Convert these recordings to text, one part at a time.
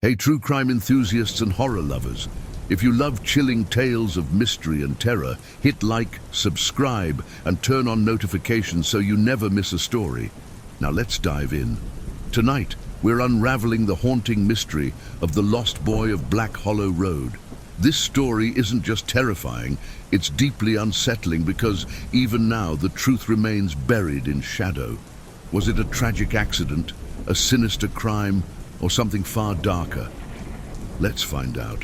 Hey, true crime enthusiasts and horror lovers. If you love chilling tales of mystery and terror, hit like, subscribe, and turn on notifications so you never miss a story. Now let's dive in. Tonight, we're unraveling the haunting mystery of the lost boy of Black Hollow Road. This story isn't just terrifying, it's deeply unsettling because even now the truth remains buried in shadow. Was it a tragic accident, a sinister crime, or something far darker? Let's find out.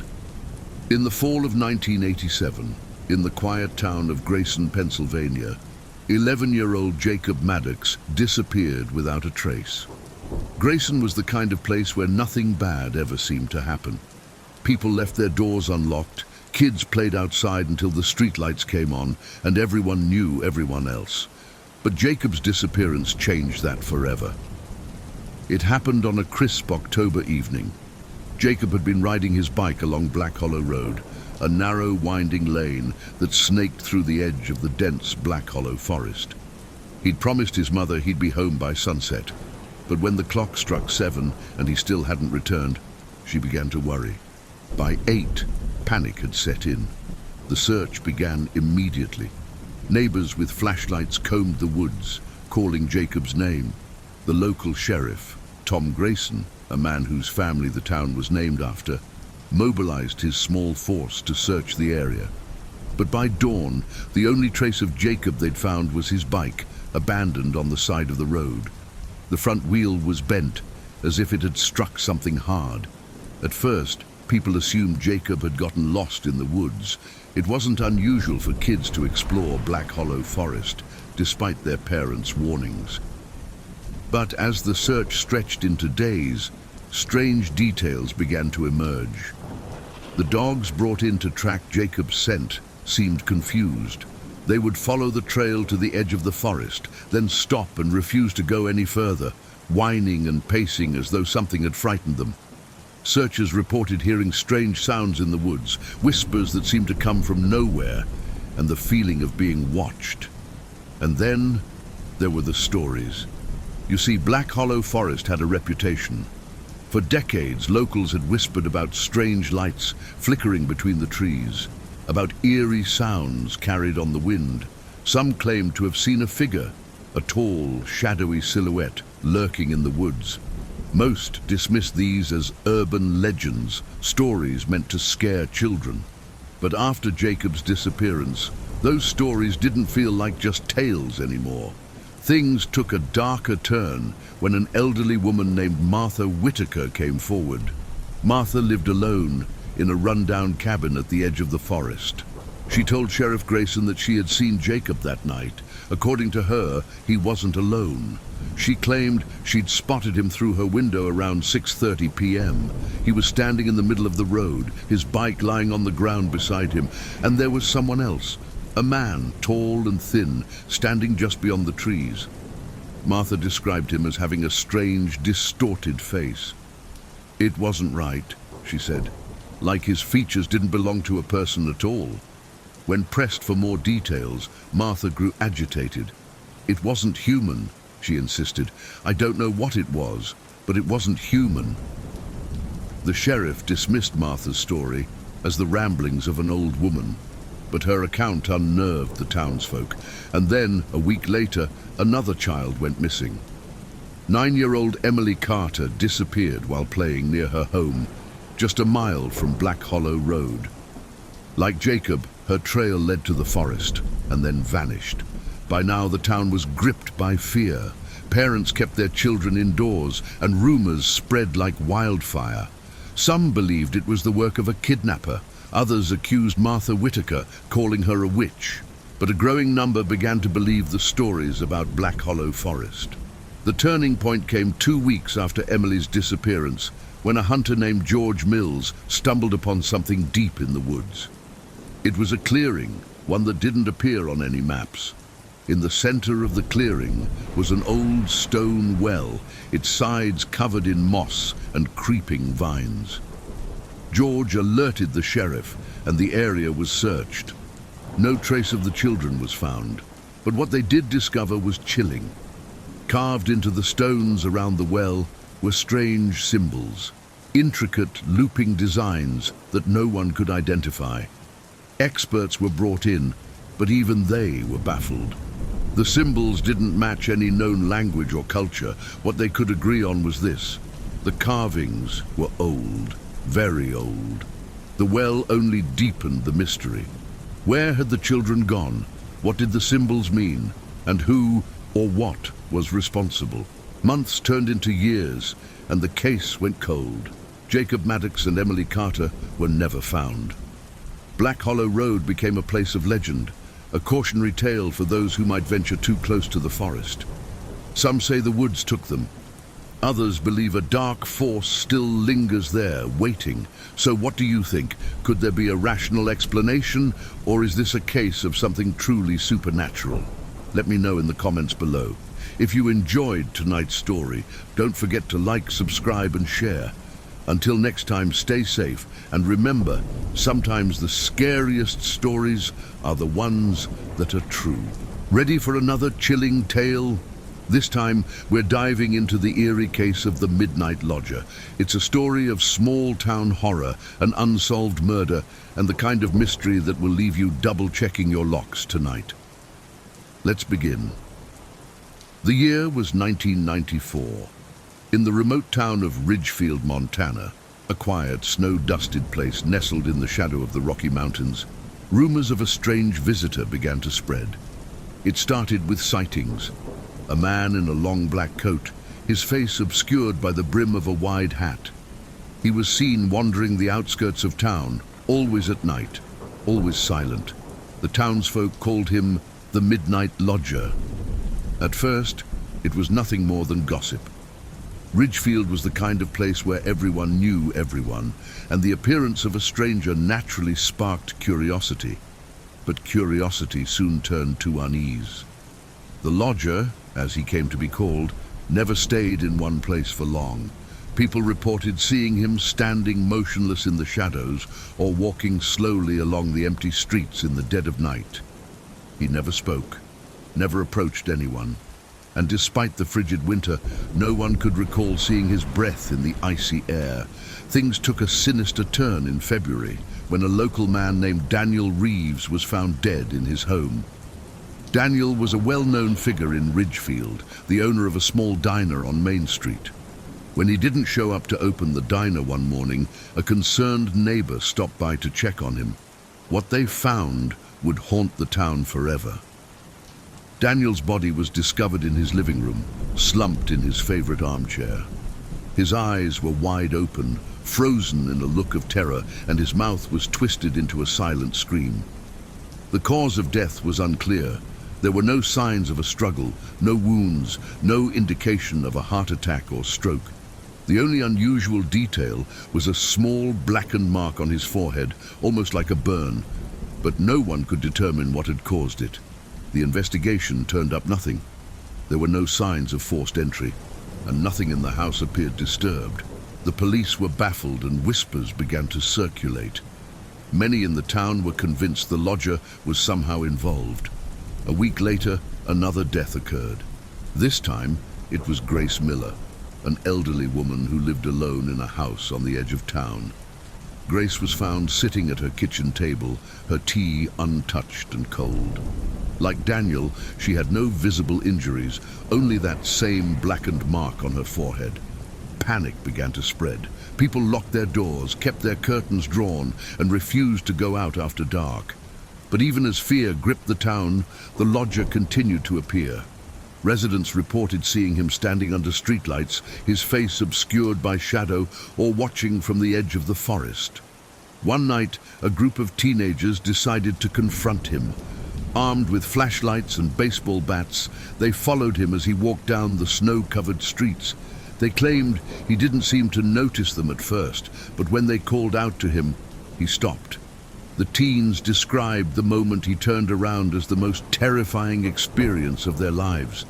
In the fall of 1987, in the quiet town of Grayson, Pennsylvania, 11-year-old Jacob Maddox disappeared without a trace. Grayson was the kind of place where nothing bad ever seemed to happen. People left their doors unlocked, kids played outside until the streetlights came on, and everyone knew everyone else. But Jacob's disappearance changed that forever. It happened on a crisp October evening. Jacob had been riding his bike along Black Hollow Road, a narrow, winding lane that snaked through the edge of the dense Black Hollow forest. He'd promised his mother he'd be home by sunset, but when the clock struck 7 and he still hadn't returned, she began to worry. By 8, panic had set in. The search began immediately. Neighbors with flashlights combed the woods, calling Jacob's name. The local sheriff, Tom Grayson, a man whose family the town was named after, mobilized his small force to search the area. But by dawn, the only trace of Jacob they'd found was his bike, abandoned on the side of the road. The front wheel was bent, as if it had struck something hard. At first, people assumed Jacob had gotten lost in the woods. It wasn't unusual for kids to explore Black Hollow Forest, despite their parents' warnings. But as the search stretched into days, strange details began to emerge. The dogs brought in to track Jacob's scent seemed confused. They would follow the trail to the edge of the forest, then stop and refuse to go any further, whining and pacing as though something had frightened them. Searchers reported hearing strange sounds in the woods, whispers that seemed to come from nowhere, and the feeling of being watched. And then there were the stories. You see, Black Hollow Forest had a reputation. For decades, locals had whispered about strange lights flickering between the trees, about eerie sounds carried on the wind. Some claimed to have seen a figure, a tall, shadowy silhouette lurking in the woods. Most dismissed these as urban legends, stories meant to scare children. But after Jacob's disappearance, those stories didn't feel like just tales anymore. Things took a darker turn when an elderly woman named Martha Whitaker came forward. Martha lived alone in a rundown cabin at the edge of the forest. She told Sheriff Grayson that she had seen Jacob that night. According to her, he wasn't alone. She claimed she'd spotted him through her window around 6:30 p.m. He was standing in the middle of the road, his bike lying on the ground beside him, and there was someone else. A man, tall and thin, standing just beyond the trees. Martha described him as having a strange, distorted face. It wasn't right, she said, like his features didn't belong to a person at all. When pressed for more details, Martha grew agitated. It wasn't human, she insisted. I don't know what it was, but it wasn't human. The sheriff dismissed Martha's story as the ramblings of an old woman. But her account unnerved the townsfolk. And then, a week later, another child went missing. 9-year-old Emily Carter disappeared while playing near her home, just a mile from Black Hollow Road. Like Jacob, her trail led to the forest and then vanished. By now, the town was gripped by fear. Parents kept their children indoors, and rumors spread like wildfire. Some believed it was the work of a kidnapper. Others accused Martha Whitaker, calling her a witch. But a growing number began to believe the stories about Black Hollow Forest. The turning point came 2 weeks after Emily's disappearance, when a hunter named George Mills stumbled upon something deep in the woods. It was a clearing, one that didn't appear on any maps. In the center of the clearing was an old stone well, its sides covered in moss and creeping vines. George alerted the sheriff, and the area was searched. No trace of the children was found, but what they did discover was chilling. Carved into the stones around the well were strange symbols. intricate, looping designs that no one could identify. Experts were brought in, but even they were baffled. The symbols didn't match any known language or culture. What they could agree on was this: the carvings were old, very old. The well only deepened the mystery. Where had the children gone? What did the symbols mean? And who or what was responsible? Months turned into years, and the case went cold. Jacob Maddox and Emily Carter were never found. Black Hollow Road became a place of legend, a cautionary tale for those who might venture too close to the forest. Some say the woods took them. Others believe a dark force still lingers there, waiting. So what do you think? Could there be a rational explanation, or is this a case of something truly supernatural? Let me know in the comments below. If you enjoyed tonight's story, don't forget to like, subscribe, and share. Until next time, stay safe, and remember, sometimes the scariest stories are the ones that are true. Ready for another chilling tale? This time, we're diving into the eerie case of the Midnight Lodger. It's a story of small-town horror, an unsolved murder, and the kind of mystery that will leave you double-checking your locks tonight. Let's begin. The year was 1994. In the remote town of Ridgefield, Montana, a quiet, snow-dusted place nestled in the shadow of the Rocky Mountains, rumors of a strange visitor began to spread. It started with sightings. A man in a long black coat, his face obscured by the brim of a wide hat. He was seen wandering the outskirts of town, always at night, always silent. The townsfolk called him the Midnight Lodger. At first, it was nothing more than gossip. Ridgefield was the kind of place where everyone knew everyone, and the appearance of a stranger naturally sparked curiosity. But curiosity soon turned to unease. The lodger, as he came to be called, never stayed in one place for long. People reported seeing him standing motionless in the shadows or walking slowly along the empty streets in the dead of night. He never spoke, never approached anyone, and despite the frigid winter, no one could recall seeing his breath in the icy air. Things took a sinister turn in February, when a local man named Daniel Reeves was found dead in his home. Daniel was a well-known figure in Ridgefield, the owner of a small diner on Main Street. When he didn't show up to open the diner one morning, a concerned neighbor stopped by to check on him. What they found would haunt the town forever. Daniel's body was discovered in his living room, slumped in his favorite armchair. His eyes were wide open, frozen in a look of terror, and his mouth was twisted into a silent scream. The cause of death was unclear. There were no signs of a struggle, no wounds, no indication of a heart attack or stroke. The only unusual detail was a small blackened mark on his forehead, almost like a burn, but no one could determine what had caused it. The investigation turned up nothing. There were no signs of forced entry, and nothing in the house appeared disturbed. The police were baffled, and whispers began to circulate. Many in the town were convinced the lodger was somehow involved. A week later, another death occurred. This time, it was Grace Miller, an elderly woman who lived alone in a house on the edge of town. Grace was found sitting at her kitchen table, her tea untouched and cold. Like Daniel, she had no visible injuries, only that same blackened mark on her forehead. Panic began to spread. People locked their doors, kept their curtains drawn, and refused to go out after dark. But even as fear gripped the town, the lodger continued to appear. Residents reported seeing him standing under streetlights, his face obscured by shadow, or watching from the edge of the forest. One night, a group of teenagers decided to confront him. Armed with flashlights and baseball bats, they followed him as he walked down the snow-covered streets. They claimed he didn't seem to notice them at first, but when they called out to him, he stopped. The teens described the moment he turned around as the most terrifying experience of their lives.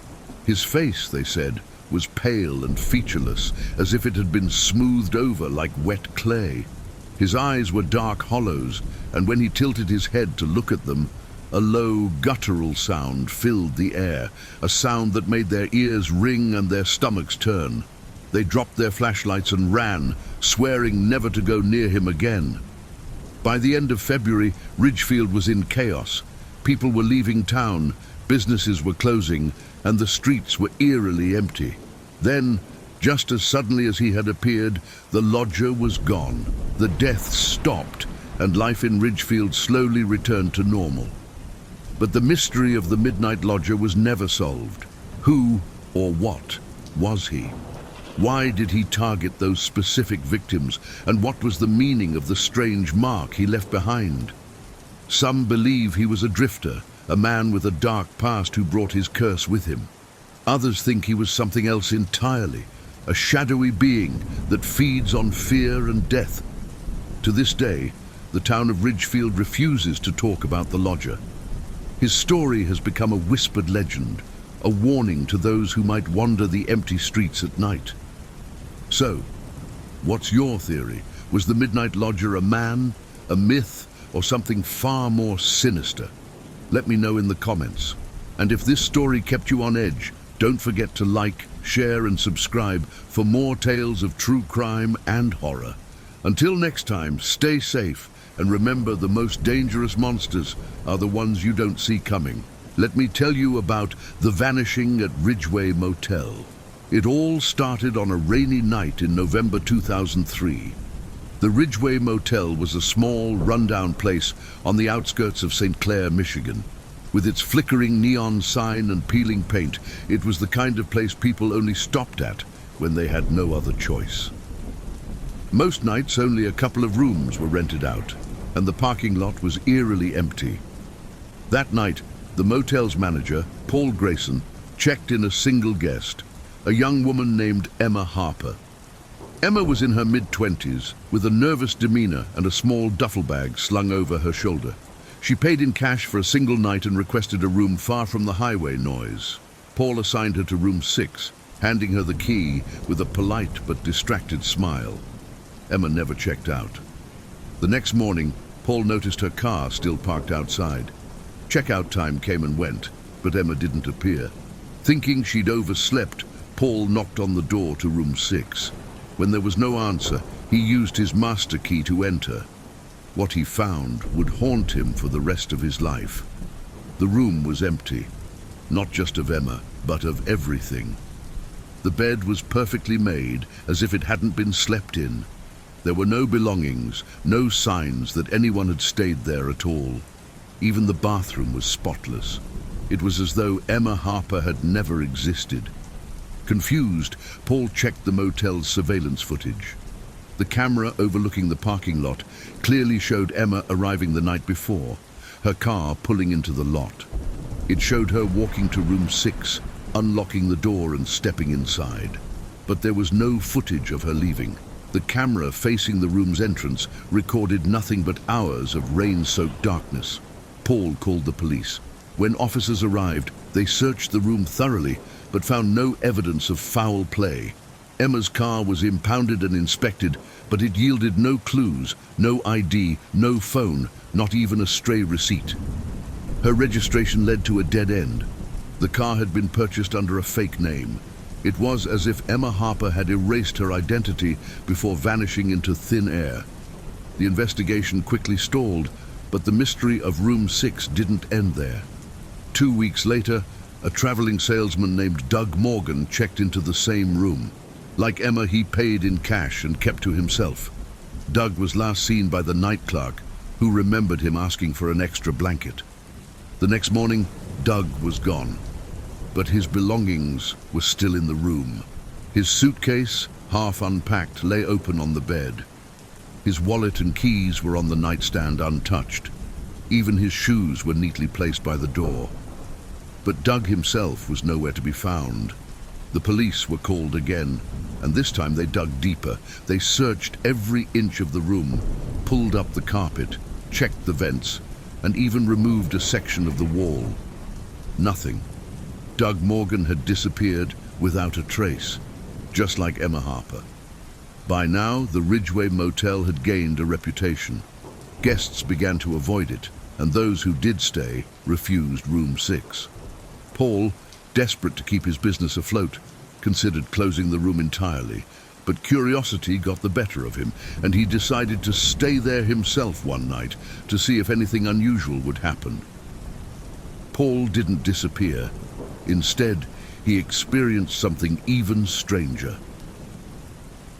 His face, they said, was pale and featureless, as if it had been smoothed over like wet clay. His eyes were dark hollows, and when he tilted his head to look at them, a low, guttural sound filled the air, a sound that made their ears ring and their stomachs turn. They dropped their flashlights and ran, swearing never to go near him again. By the end of February, Ridgefield was in chaos. People were leaving town, businesses were closing, and the streets were eerily empty. Then, just as suddenly as he had appeared, the lodger was gone. The deaths stopped, and life in Ridgefield slowly returned to normal. But the mystery of the Midnight Lodger was never solved. Who or what was he? Why did he target those specific victims, and what was the meaning of the strange mark he left behind? Some believe he was a drifter, a man with a dark past who brought his curse with him. Others think he was something else entirely, a shadowy being that feeds on fear and death. To this day, the town of Ridgefield refuses to talk about the lodger. His story has become a whispered legend, a warning to those who might wander the empty streets at night. So, what's your theory? Was the Midnight Lodger a man, a myth, or something far more sinister? Let me know in the comments. And if this story kept you on edge, don't forget to like, share and subscribe for more tales of true crime and horror. Until next time, stay safe and remember, the most dangerous monsters are the ones you don't see coming. Let me tell you about the Vanishing at Ridgeway Motel. It all started on a rainy night in November 2003. The Ridgeway Motel was a small, rundown place on the outskirts of St. Clair, Michigan. With its flickering neon sign and peeling paint, it was the kind of place people only stopped at when they had no other choice. Most nights, only a couple of rooms were rented out, and the parking lot was eerily empty. That night, the motel's manager, Paul Grayson, checked in a single guest, a young woman named Emma Harper. Emma was in her mid-20s, with a nervous demeanor and a small duffel bag slung over her shoulder. She paid in cash for a single night and requested a room far from the highway noise. Paul assigned her to room 6, handing her the key with a polite but distracted smile. Emma never checked out. The next morning, Paul noticed her car still parked outside. Checkout time came and went, but Emma didn't appear. Thinking she'd overslept, Paul knocked on the door to room 6. When there was no answer, he used his master key to enter. What he found would haunt him for the rest of his life. The room was empty, not just of Emma, but of everything. The bed was perfectly made, as if it hadn't been slept in. There were no belongings, no signs that anyone had stayed there at all. Even the bathroom was spotless. It was as though Emma Harper had never existed. Confused, Paul checked the motel's surveillance footage. The camera overlooking the parking lot clearly showed Emma arriving the night before, her car pulling into the lot. It showed her walking to room 6, unlocking the door and stepping inside. But there was no footage of her leaving. The camera facing the room's entrance recorded nothing but hours of rain-soaked darkness. Paul called the police. When officers arrived, they searched the room thoroughly, but found no evidence of foul play. Emma's car was impounded and inspected, but it yielded no clues, no ID, no phone, not even a stray receipt. Her registration led to a dead end. The car had been purchased under a fake name. It was as if Emma Harper had erased her identity before vanishing into thin air. The investigation quickly stalled, but the mystery of room 6 didn't end there. 2 weeks later, a traveling salesman named Doug Morgan checked into the same room. Like Emma, he paid in cash and kept to himself. Doug was last seen by the night clerk, who remembered him asking for an extra blanket. The next morning, Doug was gone, but his belongings were still in the room. His suitcase, half unpacked, lay open on the bed. His wallet and keys were on the nightstand untouched. Even his shoes were neatly placed by the door. But Doug himself was nowhere to be found. The police were called again, and this time they dug deeper. They searched every inch of the room, pulled up the carpet, checked the vents, and even removed a section of the wall. Nothing. Doug Morgan had disappeared without a trace, just like Emma Harper. By now, the Ridgeway Motel had gained a reputation. Guests began to avoid it, and those who did stay refused room 6. Paul, desperate to keep his business afloat, considered closing the room entirely, but curiosity got the better of him, and he decided to stay there himself one night to see if anything unusual would happen. Paul didn't disappear. Instead, he experienced something even stranger.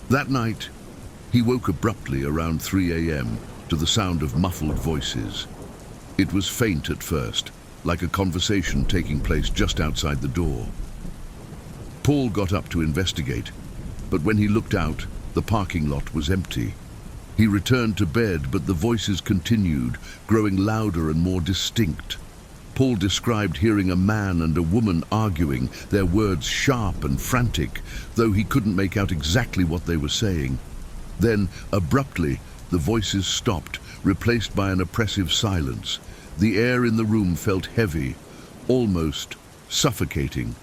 That night, he woke abruptly around 3 a.m. to the sound of muffled voices. It was faint at first, like a conversation taking place just outside the door. Paul got up to investigate, but when he looked out, the parking lot was empty. He returned to bed, but the voices continued, growing louder and more distinct. Paul described hearing a man and a woman arguing, their words sharp and frantic, though he couldn't make out exactly what they were saying. Then, abruptly, the voices stopped, replaced by an oppressive silence. The air in the room felt heavy, almost suffocating.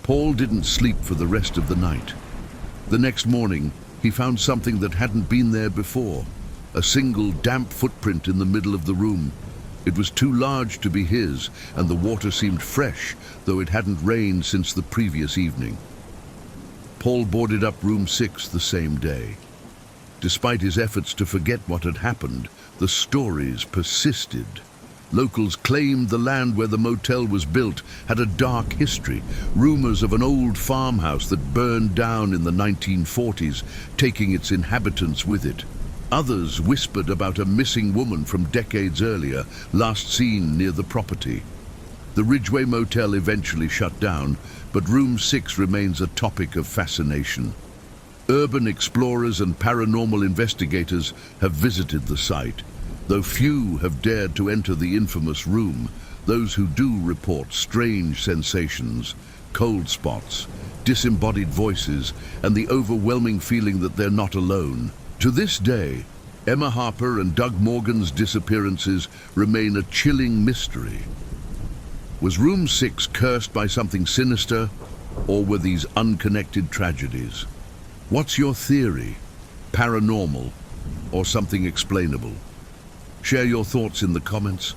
Paul didn't sleep for the rest of the night. The next morning, he found something that hadn't been there before, a single damp footprint in the middle of the room. It was too large to be his, and the water seemed fresh, though it hadn't rained since the previous evening. Paul boarded up room 6 the same day. Despite his efforts to forget what had happened, the stories persisted. Locals claimed the land where the motel was built had a dark history, rumors of an old farmhouse that burned down in the 1940s, taking its inhabitants with it. Others whispered about a missing woman from decades earlier, last seen near the property. The Ridgeway Motel eventually shut down, but room 6 remains a topic of fascination. Urban explorers and paranormal investigators have visited the site, though few have dared to enter the infamous room. Those who do report strange sensations, cold spots, disembodied voices, and the overwhelming feeling that they're not alone. To this day, Emma Harper and Doug Morgan's disappearances remain a chilling mystery. Was room 6 cursed by something sinister, or were these unconnected tragedies? What's your theory? Paranormal, or something explainable? Share your thoughts in the comments.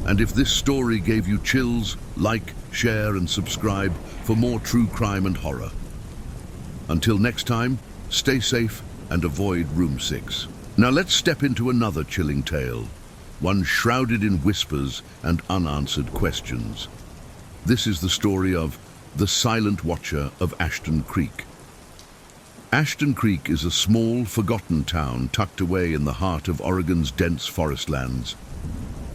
And if this story gave you chills, like, share, and subscribe for more true crime and horror. Until next time, stay safe and avoid room 6. Now let's step into another chilling tale, one shrouded in whispers and unanswered questions. This is the story of the Silent Watcher of Ashton Creek. Ashton Creek is a small, forgotten town tucked away in the heart of Oregon's dense forest lands.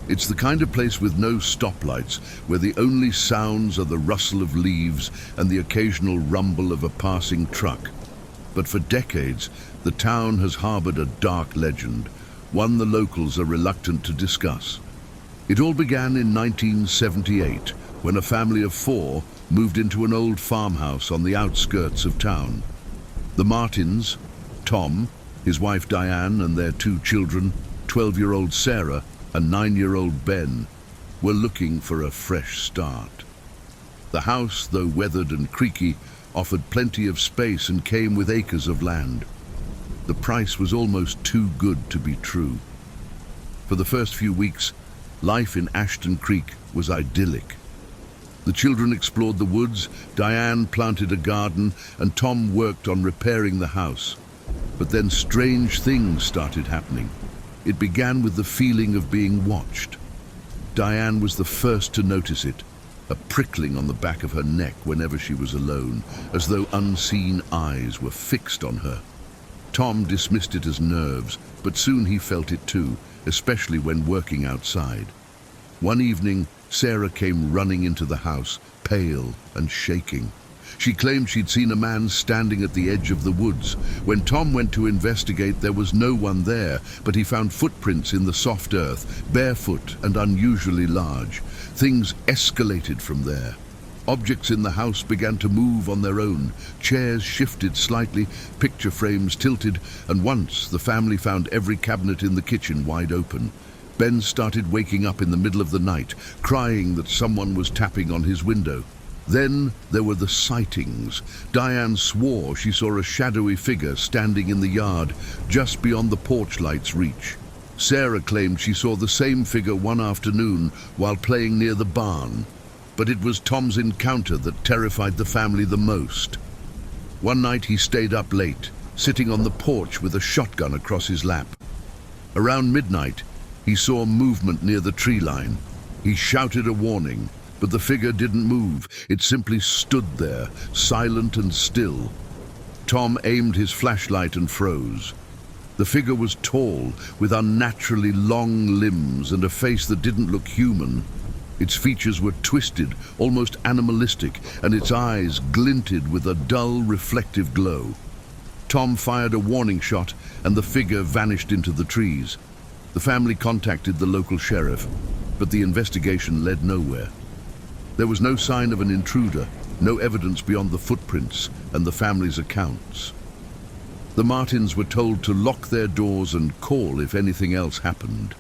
It's the kind of place with no stoplights, where the only sounds are the rustle of leaves and the occasional rumble of a passing truck. But for decades, the town has harbored a dark legend, one the locals are reluctant to discuss. It all began in 1978, when a family of 4 moved into an old farmhouse on the outskirts of town. The Martins, Tom, his wife Diane, and their 2 children, 12-year-old Sarah and 9-year-old Ben, were looking for a fresh start. The house, though weathered and creaky, offered plenty of space and came with acres of land. The price was almost too good to be true. For the first few weeks, life in Ashton Creek was idyllic. The children explored the woods, Diane planted a garden, and Tom worked on repairing the house. But then strange things started happening. It began with the feeling of being watched. Diane was the first to notice it, a prickling on the back of her neck whenever she was alone, as though unseen eyes were fixed on her. Tom dismissed it as nerves, but soon he felt it too, especially when working outside. One evening, Sarah came running into the house, pale and shaking. She claimed she'd seen a man standing at the edge of the woods. When Tom went to investigate, there was no one there, but he found footprints in the soft earth, barefoot and unusually large. Things escalated from there. Objects in the house began to move on their own. Chairs shifted slightly, picture frames tilted, and once the family found every cabinet in the kitchen wide open. Ben started waking up in the middle of the night, crying that someone was tapping on his window. Then there were the sightings. Diane swore she saw a shadowy figure standing in the yard, just beyond the porch light's reach. Sarah claimed she saw the same figure one afternoon while playing near the barn. But it was Tom's encounter that terrified the family the most. One night he stayed up late, sitting on the porch with a shotgun across his lap. Around midnight, he saw movement near the tree line. He shouted a warning, but the figure didn't move. It simply stood there, silent and still. Tom aimed his flashlight and froze. The figure was tall, with unnaturally long limbs and a face that didn't look human. Its features were twisted, almost animalistic, and its eyes glinted with a dull, reflective glow. Tom fired a warning shot, and the figure vanished into the trees. The family contacted the local sheriff, but the investigation led nowhere. There was no sign of an intruder, no evidence beyond the footprints and the family's accounts. The Martins were told to lock their doors and call if anything else happened.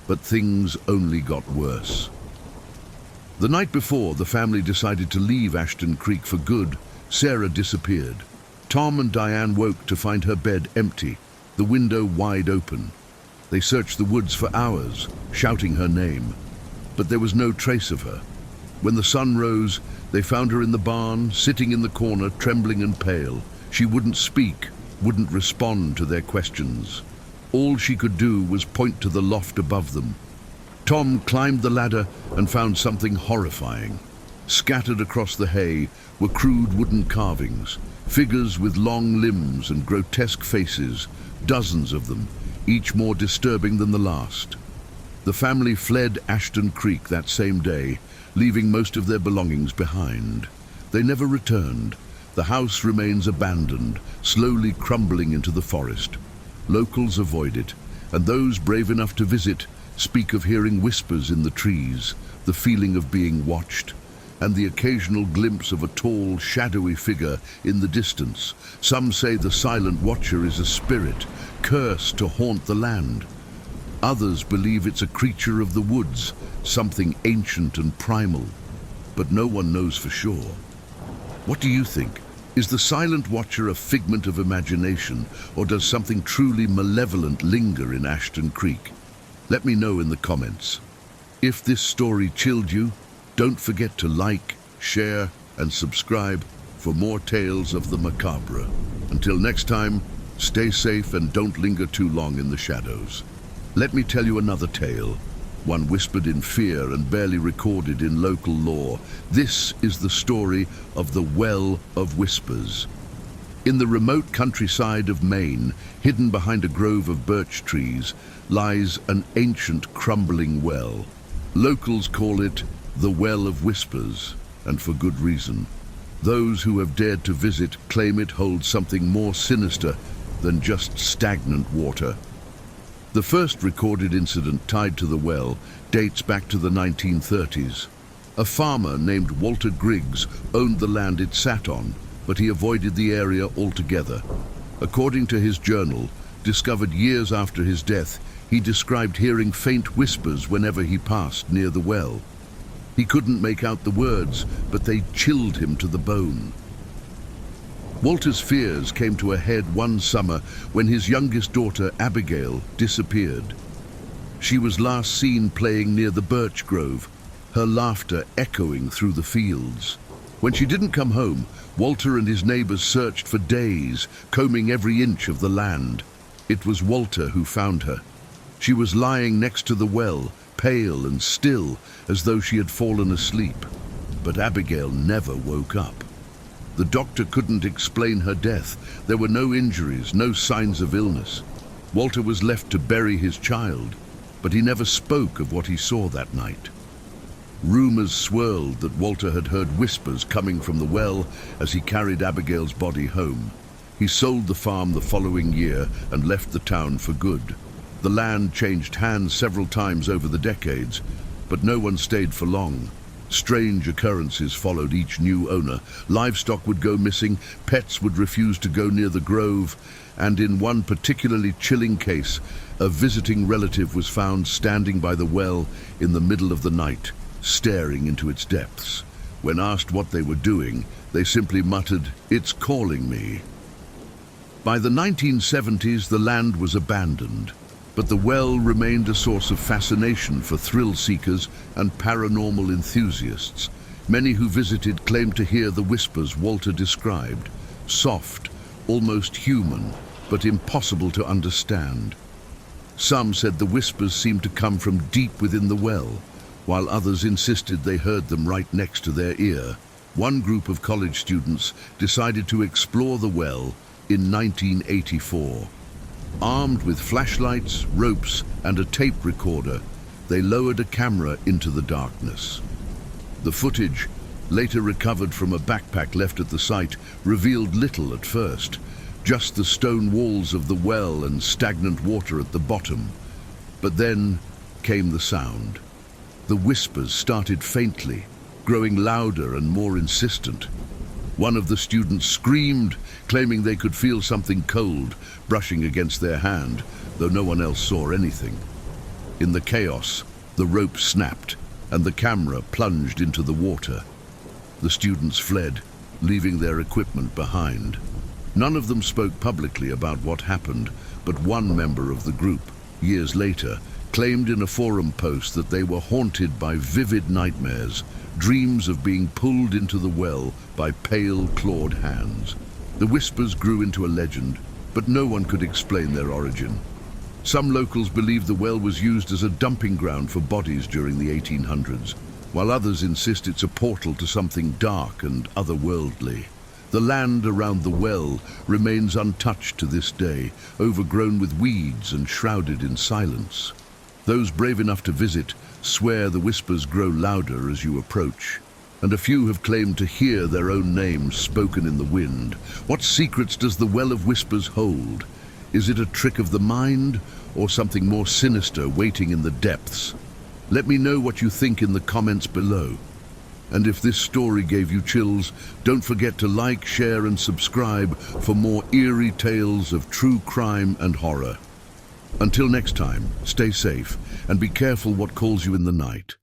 But things only got worse. The night before the family decided to leave Ashton Creek for good, Sarah disappeared. Tom and Diane woke to find her bed empty, the window wide open. They searched the woods for hours, shouting her name, but there was no trace of her. When the sun rose, they found her in the barn, sitting in the corner, trembling and pale. She wouldn't speak, wouldn't respond to their questions. All she could do was point to the loft above them. Tom climbed the ladder and found something horrifying. Scattered across the hay were crude wooden carvings, figures with long limbs and grotesque faces, dozens of them, each more disturbing than the last. The family fled Ashton Creek that same day, leaving most of their belongings behind. They never returned. The house remains abandoned, slowly crumbling into the forest. Locals avoid it, and those brave enough to visit speak of hearing whispers in the trees, the feeling of being watched, and the occasional glimpse of a tall, shadowy figure in the distance. Some say the silent watcher is a spirit, cursed to haunt the land. Others believe it's a creature of the woods, something ancient and primal, but no one knows for sure. What do you think? Is the silent watcher a figment of imagination, or does something truly malevolent linger in Ashton Creek? Let me know in the comments. If this story chilled you, don't forget to like, share, and subscribe for more tales of the macabre. Until next time, stay safe and don't linger too long in the shadows. Let me tell you another tale, one whispered in fear and barely recorded in local lore. This is the story of the Well of Whispers. In the remote countryside of Maine, hidden behind a grove of birch trees, lies an ancient crumbling well. Locals call it the Well of Whispers, and for good reason. Those who have dared to visit claim it holds something more sinister than just stagnant water. The first recorded incident tied to the well dates back to the 1930s. A farmer named Walter Griggs owned the land it sat on, but he avoided the area altogether. According to his journal, discovered years after his death, he described hearing faint whispers whenever he passed near the well. He couldn't make out the words, but they chilled him to the bone. Walter's fears came to a head one summer when his youngest daughter, Abigail, disappeared. She was last seen playing near the birch grove, her laughter echoing through the fields. When she didn't come home, Walter and his neighbors searched for days, combing every inch of the land. It was Walter who found her. She was lying next to the well, pale and still, as though she had fallen asleep. But Abigail never woke up. The doctor couldn't explain her death. There were no injuries, no signs of illness. Walter was left to bury his child, but he never spoke of what he saw that night. Rumors swirled that Walter had heard whispers coming from the well as he carried Abigail's body home. He sold the farm the following year and left the town for good. The land changed hands several times over the decades, but no one stayed for long. Strange occurrences followed each new owner. Livestock would go missing, pets would refuse to go near the grove, and in one particularly chilling case, a visiting relative was found standing by the well in the middle of the night, staring into its depths. When asked what they were doing, they simply muttered, "It's calling me." By the 1970s, the land was abandoned. But the well remained a source of fascination for thrill seekers and paranormal enthusiasts. Many who visited claimed to hear the whispers Walter described, soft, almost human, but impossible to understand. Some said the whispers seemed to come from deep within the well, while others insisted they heard them right next to their ear. One group of college students decided to explore the well in 1984. Armed with flashlights, ropes, and a tape recorder, they lowered a camera into the darkness. The footage, later recovered from a backpack left at the site, revealed little at first, just the stone walls of the well and stagnant water at the bottom. But then came the sound. The whispers started faintly, growing louder and more insistent. One of the students screamed, claiming they could feel something cold brushing against their hand, though no one else saw anything. In the chaos, the rope snapped, and the camera plunged into the water. The students fled, leaving their equipment behind. None of them spoke publicly about what happened, but one member of the group, years later, claimed in a forum post that they were haunted by vivid nightmares, dreams of being pulled into the well by pale, clawed hands. The whispers grew into a legend, but no one could explain their origin. Some locals believe the well was used as a dumping ground for bodies during the 1800s, while others insist it's a portal to something dark and otherworldly. The land around the well remains untouched to this day, overgrown with weeds and shrouded in silence. Those brave enough to visit swear the whispers grow louder as you approach, and a few have claimed to hear their own names spoken in the wind. What secrets does the Well of Whispers hold? Is it a trick of the mind, or something more sinister waiting in the depths? Let me know what you think in the comments below. And if this story gave you chills, don't forget to like, share, and subscribe for more eerie tales of true crime and horror. Until next time, stay safe and be careful what calls you in the night.